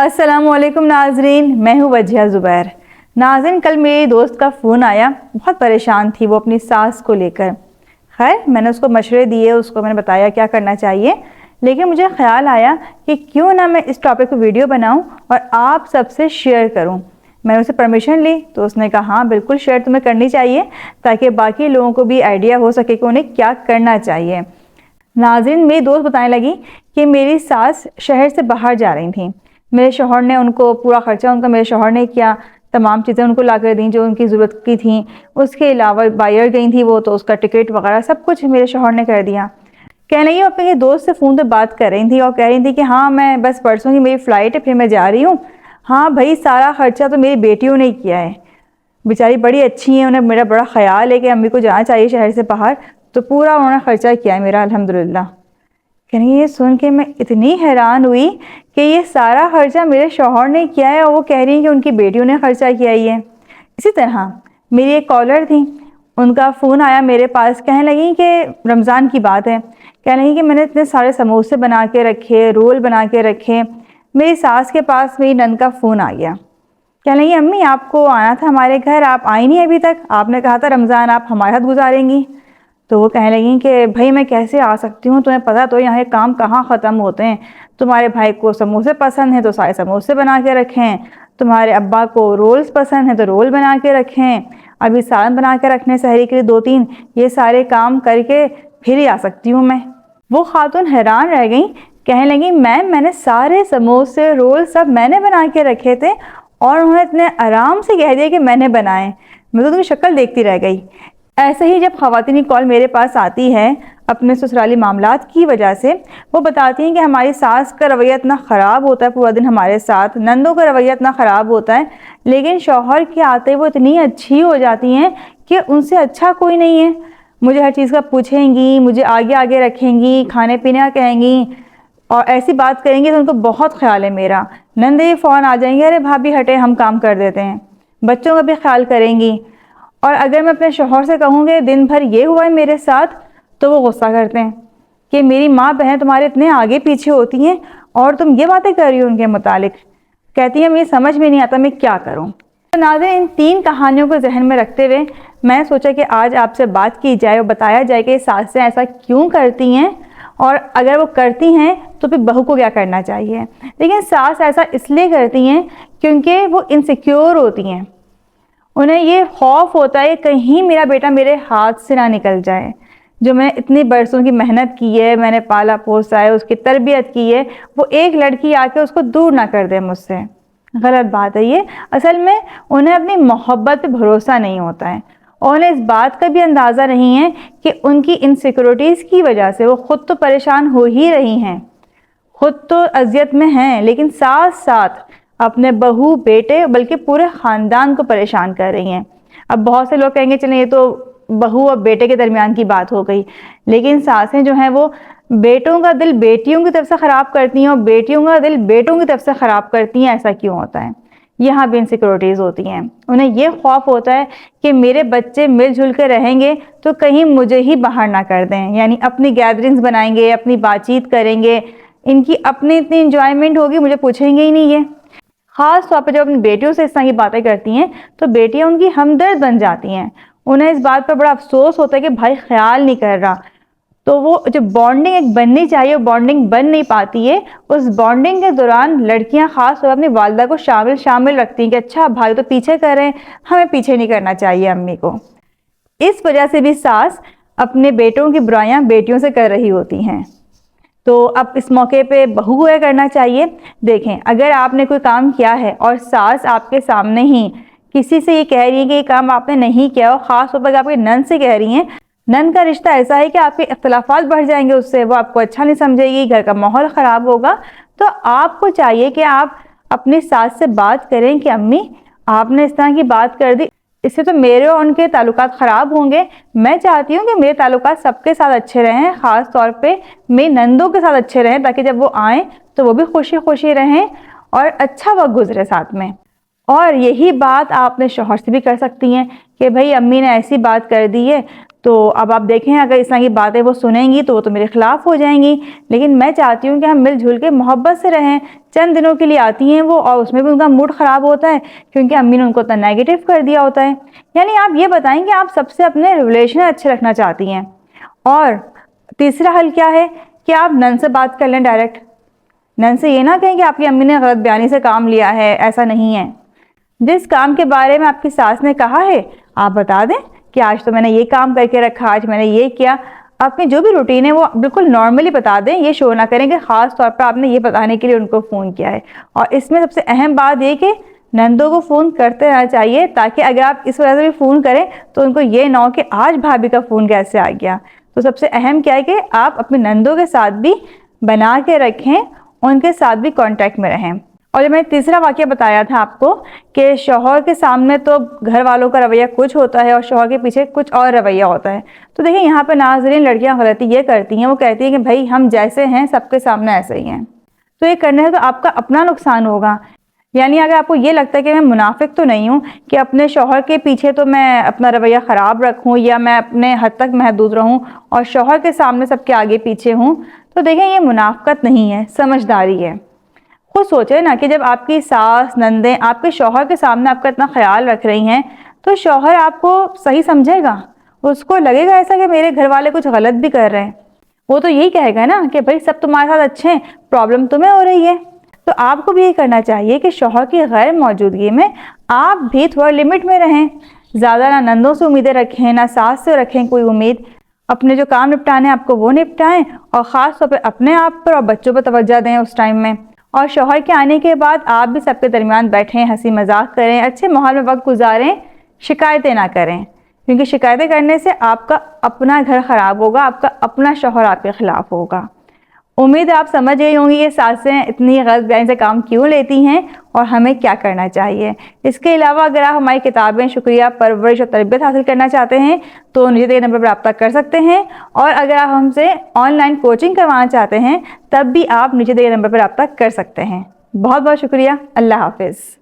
अस्सलाम वालेकुम नाजरीन, मैं हूँ वजिया ज़ुबैर। नाज़रीन, कल मेरी दोस्त का फ़ोन आया, बहुत परेशान थी वो अपनी सास को लेकर। खैर मैंने उसको मशवरे दिए, उसको मैंने बताया क्या करना चाहिए, लेकिन मुझे ख़्याल आया कि क्यों ना मैं इस टॉपिक पर वीडियो बनाऊं और आप सबसे शेयर करूं। मैंने उससे परमिशन ली तो उसने कहा हाँ बिल्कुल शेयर तुम्हें करनी चाहिए, ताकि बाकी लोगों को भी आइडिया हो सके कि उन्हें क्या करना चाहिए। नाज़रीन, मेरी दोस्त बताने लगी कि मेरी सास शहर से बाहर जा रही थी। मेरे शौहर ने उनको पूरा ख़र्चा उनका मेरे शौहर ने किया, तमाम चीज़ें उनको ला कर दी जो उनकी ज़रूरत की थी। उसके अलावा बाहर गई थी वो, तो उसका टिकट वगैरह सब कुछ मेरे शौहर ने कर दिया। कहने लगी अपने दोस्त से फ़ोन पे बात कर रही थी और कह रही थी कि हाँ मैं बस परसों की मेरी फ़्लाइट है, फिर मैं जा रही हूँ। हाँ भाई, सारा ख़र्चा तो मेरी बेटियों ने किया है। बेचारी बड़ी अच्छी हैं, उन्हें मेरा बड़ा ख्याल है कि अम्मी को जाना चाहिए शहर से बाहर, तो पूरा उन्होंने ख़र्चा किया है मेरा, अल्हम्दुलिल्लाह। कहीं ये सुन के मैं इतनी हैरान हुई कि ये सारा खर्चा मेरे शौहर ने किया है और वो कह रही हैं कि उनकी बेटियों ने खर्चा किया ही है। इसी तरह मेरी एक कॉलर थी, उनका फ़ोन आया मेरे पास, कहने लगी कि रमज़ान की बात है, कहने लगी कि मैंने इतने सारे समोसे बना के रखे, रोल बना के रखे। मेरी सास के पास मेरी नंद का फ़ोन आ गया, कहने लगी अम्मी आपको आना था हमारे घर, आप आई नहीं अभी तक, आपने कहा था रमज़ान आप हमारे साथ गुजारेंगी। तो वो कहने लगी कि भाई मैं कैसे आ सकती हूँ, तुम्हें पता तो यहाँ के काम कहाँ ख़त्म होते हैं। तुम्हारे भाई को समोसे पसंद हैं तो सारे समोसे बना के रखें, तुम्हारे अब्बा को रोल्स पसंद हैं तो रोल बना के रखें, अभी सालन बना के रखने सहरी के लिए 2-3, ये सारे काम करके फिर ही आ सकती हूँ मैं। वो खातून हैरान रह गई, कहने लगी मैंने सारे समोसे रोल सब मैंने बना के रखे थे और उन्होंने इतने आराम से कह दिया कि मैंने बनाए। मैं तो उनकी शक्ल देखती रह गई। ऐसे ही जब ख़वातीनी कॉल मेरे पास आती है अपने ससुराली मामलात की वजह से, वो बताती हैं कि हमारी सास का रवैया इतना ख़राब होता है पूरा दिन हमारे साथ, नंदों का रवैया इतना ख़राब होता है, लेकिन शौहर के आते वो इतनी अच्छी हो जाती हैं कि उनसे अच्छा कोई नहीं है। मुझे हर चीज़ का पूछेंगी, मुझे आगे आगे रखेंगी, खाने पीने का कहेंगी और ऐसी बात करेंगी तो उनको बहुत ख्याल है मेरा। नंदे फ़ौरन आ जाएंगे, अरे भाभी हटे हम काम कर देते हैं। बच्चों का भी ख्याल करेंगी। और अगर मैं अपने शौहर से कहूँगी दिन भर ये हुआ है मेरे साथ, तो वो गुस्सा करते हैं कि मेरी माँ बहन तुम्हारे इतने आगे पीछे होती हैं और तुम ये बातें कर रही हो उनके मुतालिक। कहती हैं मुझे समझ में नहीं आता मैं क्या करूँ। तो नाज़रीन, इन 3 कहानियों को जहन में रखते हुए मैं सोचा कि आज आपसे बात की जाए और बताया जाए कि सासें ऐसा क्यों करती हैं और अगर वो करती हैं तो फिर बहू को क्या करना चाहिए। लेकिन सास ऐसा इसलिए करती हैं क्योंकि वो इनसिक्योर होती हैं, उन्हें ये खौफ होता है कहीं मेरा बेटा मेरे हाथ से ना निकल जाए। जो मैंने इतनी बरसों की मेहनत की है, मैंने पाला पोसा है, उसकी तरबियत की है, वो एक लड़की आके उसको दूर ना कर दे मुझसे। गलत बात है ये। असल में उन्हें अपनी मोहब्बत पे भरोसा नहीं होता है और उन्हें इस बात का भी अंदाज़ा नहीं है कि उनकी इनसिक्योरिटीज़ की वजह से वो ख़ुद तो परेशान हो ही रही हैं, खुद तो अजियत में हैं, लेकिन साथ साथ अपने बहू बेटे बल्कि पूरे ख़ानदान को परेशान कर रही हैं। अब बहुत से लोग कहेंगे चलें ये तो बहू और बेटे के दरमियान की बात हो गई, लेकिन सासें जो हैं वो बेटों का दिल बेटियों की तरफ से ख़राब करती हैं और बेटियों का दिल बेटों की तरफ से ख़राब करती हैं। ऐसा क्यों होता है? यहाँ भी इनसिक्योरिटीज़ होती हैं। उन्हें ये खौफ होता है कि मेरे बच्चे मिलजुल कर रहेंगे तो कहीं मुझे ही बाहर ना कर दें, यानी अपनी गैदरिंग्स बनाएंगे, अपनी बातचीत करेंगे, इनकी अपनी इतनी इंजॉयमेंट होगी, मुझे पूछेंगे ही नहीं। ये ख़ास तौर पर जब अपनी बेटियों से इस तरह की बातें करती हैं तो बेटियां उनकी हमदर्द बन जाती हैं। उन्हें इस बात पर बड़ा अफसोस होता है कि भाई ख्याल नहीं कर रहा, तो वो जो बॉन्डिंग एक बननी चाहिए वो बॉन्डिंग बन नहीं पाती है। उस बॉन्डिंग के दौरान लड़कियां खास तौर अपनी वालदा को शामिल रखती हैं कि अच्छा भाई तो पीछे कर रहे हैं, हमें पीछे नहीं करना चाहिए अम्मी को। इस वजह से भी सास अपने बेटों की बुराइयां बेटियों से कर रही होती हैं। तो अब इस मौके पे बहू को क्या करना चाहिए? देखें, अगर आपने कोई काम किया है और सास आपके सामने ही किसी से ये कह रही है कि ये काम आपने नहीं किया, और ख़ास तौर पर आपके नंद से कह रही हैं, नंद का रिश्ता ऐसा है कि आपके इख्तलाफात बढ़ जाएंगे उससे, वो आपको अच्छा नहीं समझेगी, घर का माहौल ख़राब होगा। तो आपको चाहिए कि आप अपनी सास से बात करें कि अम्मी आपने इस तरह की बात कर दी, इससे तो मेरे और उनके ताल्लुकात ख़राब होंगे। मैं चाहती हूँ कि मेरे ताल्लुकात सबके साथ अच्छे रहें, ख़ास तौर पे मेरी नंदों के साथ अच्छे रहें, ताकि जब वो आएँ तो वो भी खुशी खुशी रहें और अच्छा वक्त गुजरे साथ में। और यही बात आप अपने शौहर से भी कर सकती हैं कि भाई अम्मी ने ऐसी बात कर दी है, तो अब आप देखें अगर इस तरह की बातें वो सुनेंगी तो वो तो मेरे ख़िलाफ़ हो जाएंगी, लेकिन मैं चाहती हूँ कि हम मिलजुल के मोहब्बत से रहें, चंद दिनों के लिए आती हैं वो, और उसमें भी उनका मूड ख़राब होता है क्योंकि अम्मी ने उनको इतना नेगेटिव कर दिया होता है। यानी आप ये बताएं कि आप सबसे अपने रिलेशन अच्छे रखना चाहती हैं। और तीसरा हल क्या है कि आप नन से बात कर लें डायरेक्ट। नन से ये ना कहें कि आपकी अम्मी ने गलत बयानी से काम लिया है, ऐसा नहीं है। जिस काम के बारे में आपकी सास ने कहा है आप बता दें कि आज तो मैंने ये काम करके रखा, आज मैंने ये किया। अपनी जो भी रूटीन है वो बिल्कुल नॉर्मली बता दें, ये शो ना करें कि ख़ास तौर पर आपने ये बताने के लिए उनको फ़ोन किया है। और इसमें सबसे अहम बात ये कि नंदों को फ़ोन करते रहना चाहिए, ताकि अगर आप इस वजह से भी फ़ोन करें तो उनको ये ना हो कि आज भाभी का फ़ोन कैसे आ गया। तो सबसे अहम क्या है कि आप अपने नंदों के साथ भी बना के रखें, उनके साथ भी कांटेक्ट में रहें। और जब मैंने तीसरा वाक़या बताया था आपको कि शौहर के सामने तो घर वालों का रवैया कुछ होता है और शौहर के पीछे कुछ और रवैया होता है, तो देखिए यहाँ पर नाज़रीन लड़कियाँ गलती ये करती हैं, वो कहती हैं कि भाई हम जैसे हैं सबके सामने ऐसे ही हैं। तो ये करने से तो आपका अपना नुकसान होगा। यानी अगर आपको ये लगता है कि मैं मुनाफिक तो नहीं हूँ कि अपने शौहर के पीछे तो मैं अपना रवैया ख़राब रखूँ या मैं अपने हद तक महदूद रहूँ और शौहर के सामने सबके आगे पीछे हूँ, तो देखें ये मुनाफिकत नहीं है, समझदारी है। खुद सोचें ना कि जब आपकी सास नंदें आपके शौहर के सामने आपका इतना ख्याल रख रही हैं तो शौहर आपको सही समझेगा, उसको लगेगा ऐसा कि मेरे घर वाले कुछ गलत भी कर रहे हैं। वो तो यही कहेगा ना कि भाई सब तुम्हारे साथ अच्छे हैं, प्रॉब्लम तुम्हें हो रही है। तो आपको भी ये करना चाहिए कि शौहर की गैर मौजूदगी में आप भी थोड़ा लिमिट में रहें। ज़्यादा ना नंदों से उम्मीदें रखें, ना सास से रखें कोई उम्मीद। अपने जो काम निपटाने आपको वो निपटाएं और ख़ास तौर पर अपने आप पर और बच्चों पर तवज्जो दें उस टाइम में। और शौहर के आने के बाद आप भी सबके दरमियान बैठें, हंसी मजाक करें, अच्छे माहौल में वक्त गुजारें, शिकायतें ना करें, क्योंकि शिकायतें करने से आपका अपना घर ख़राब होगा, आपका अपना शौहर आपके ख़िलाफ़ होगा। उम्मीद है आप समझ गई होंगी ये सासें इतनी गलत बयानी से काम क्यों लेती हैं और हमें क्या करना चाहिए। इसके अलावा अगर आप हमारी किताबें शुक्रिया, परवरिश और तरबियत हासिल करना चाहते हैं तो नीचे दिए नंबर पर रब्ता कर सकते हैं। और अगर आप हमसे ऑनलाइन कोचिंग करवाना चाहते हैं तब भी आप नीचे दिए नंबर पर रब्ता कर सकते हैं। बहुत बहुत शुक्रिया। अल्लाह हाफिज़।